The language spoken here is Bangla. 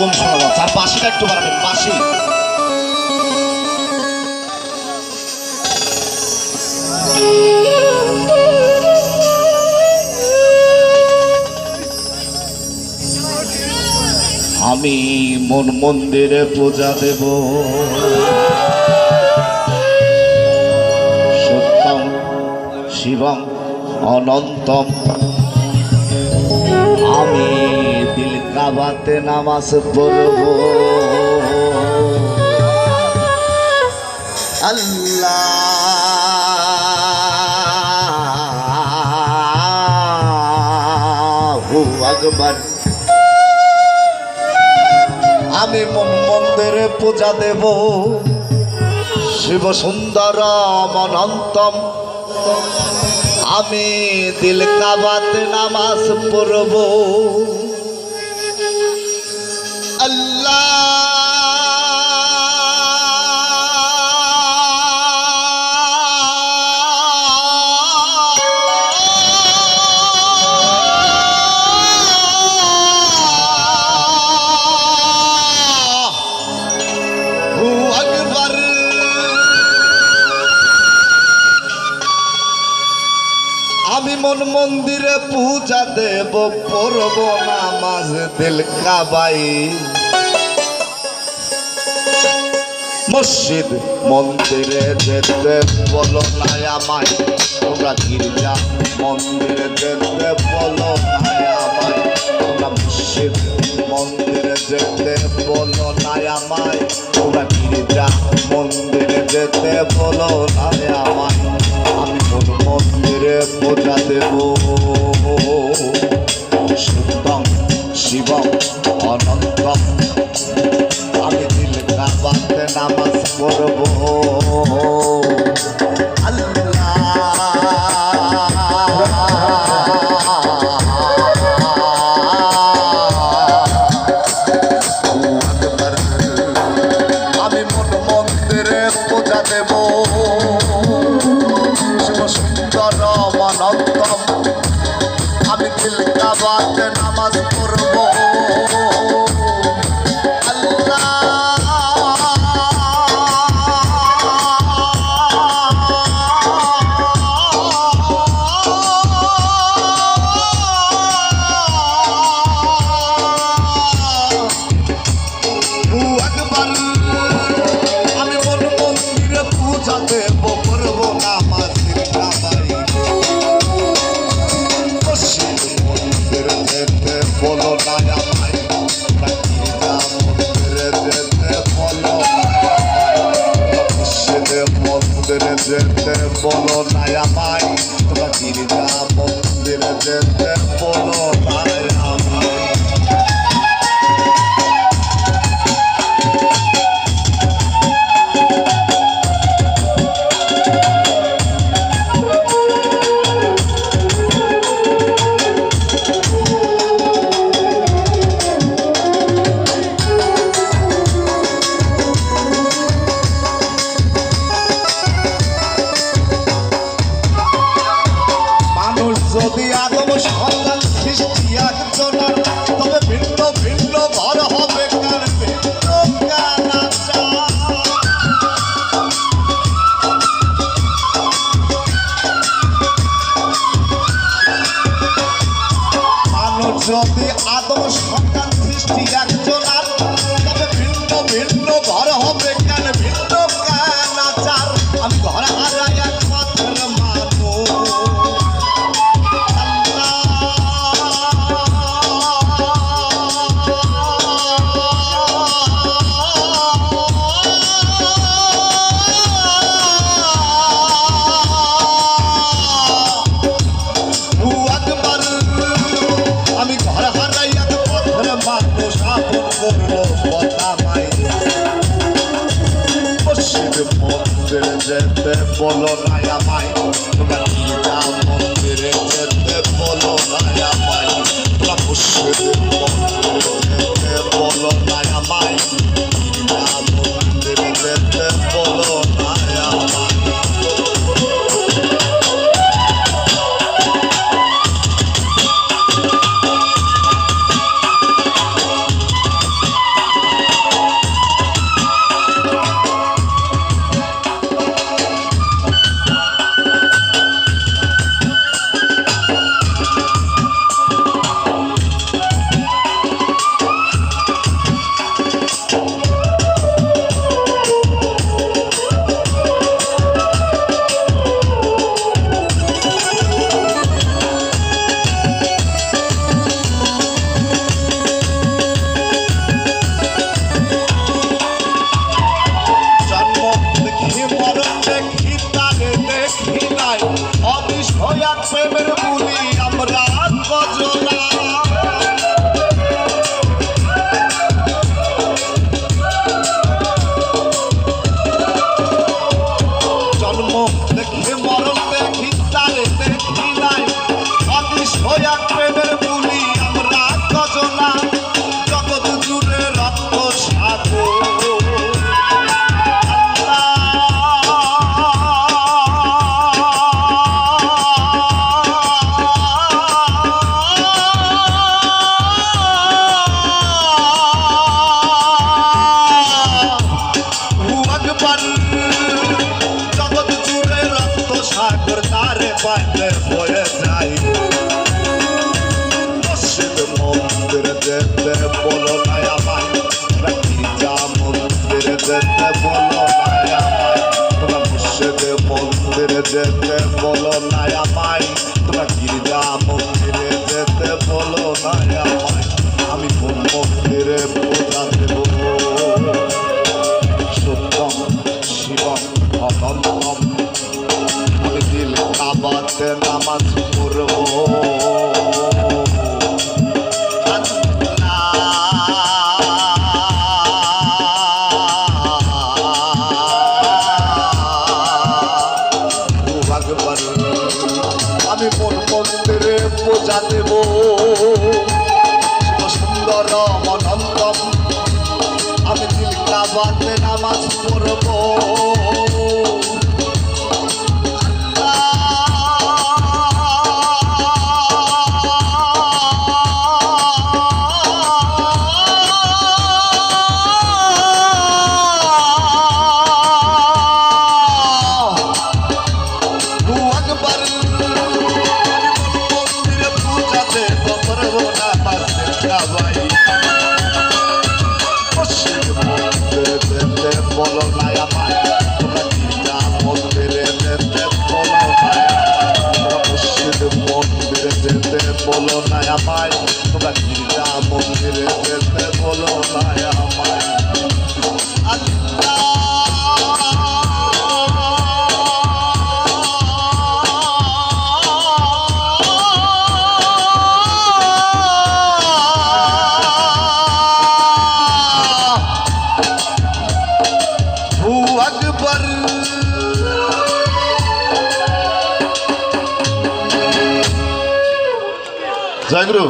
কম শোনা যাচ্ছে, আর বাঁশিটা একটু বাড়াবেন, বাঁশি। আমি মন মন্দিরে পূজা দেব, সত্যম শিবম অনন্তম। আমি দিল কাবাতে নামাজ পড়ব, আল্লাহু আকবার। আমি মন মন্দিরে পূজা দেব, শিব সুন্দর অনন্তম। আমি দিল কাবাতে নামাজ পড়ব, আল্লাহ আমি মন মন্দিরে পূজা দেব, পড়ব নামাজ দিল কাবাই। মসজিদ মন্দিরে যেতে বলো না আমায়, তোমরা গির্জা মন্দিরে যেতে বলো না আমায়, তোমরা মসজিদ মন্দিরে যেতে বলো না আমায়, তোমরা গির্জা মন্দিরে যেতে বলো না আমায়। আমি মন মন্দিরে পূজা দেব, সত্যম শিবম অনন্তম। আমি দিল কাবাতে নামাজ পড়ব, আমি মন মন্দিরে পূজা দেব, শিব সুন্দর অনন্তম। আমি দিল কাবাতে নামাজ পড়ব, বলো না আমায়, মন্দিরে যেতে বলো না আমায়, তোমরা গির্জা মন্দিরে যেতে বলো না আমায়। যদি আদম সন্তান সৃষ্টি একজনের, তবে ভিন্ন ভিন্ন ঘর হবে কার ভিন্ন জ্ঞান আছে। মানুষ যদি আদম সন্তান সৃষ্টি একজনের, তবে ভিন্ন ভিন্ন ঘর হবে কেন ভিন্ন জ্ঞান আচার। আমি ঘর হারাই এক পথের মানুষ, আমি ঘর হারাই এক পথের মানুষ, আপন করলো কথা মাই। মসজিদ মন্দিরে যেতে বলো না আমায়, তোমরা গির্জা মন্দিরে যেতে বলো না আমায়, তোমরা মসজিদ মন্দিরে যেতে বলো না আমায়, গির্জা মন্দিরে যেতে বলো না আমায়। বলো না আমায় তোমরা গির্জা মন্দিরে যেতে বলো না আমায় তোমরা মুর্শিদের মন্দিরে যেতে বলো না আমায় তোমরা গির্জা মন্দিরে যেতে বলো না আমায় আমি কোন মন্দিরে পূজা দেব সত্যম শিবম অনন্তম আমি দিল কাবাতে নামাজ পড়ব আমি কোন মন্দিরে পূজা দেব সুন্দর অনন্তম আমি দিল কাবাতে নামাজ পড়ব বলো না আমায় তোমরা গির্জা মন্দিরে যেতে বলো না তোমরা মসজিদ মন্দিরে যেতে বলো না আমায় তোমরা গির্জা মন্দিরে যেতে বলো না আমায় আকবর জয় গুরু।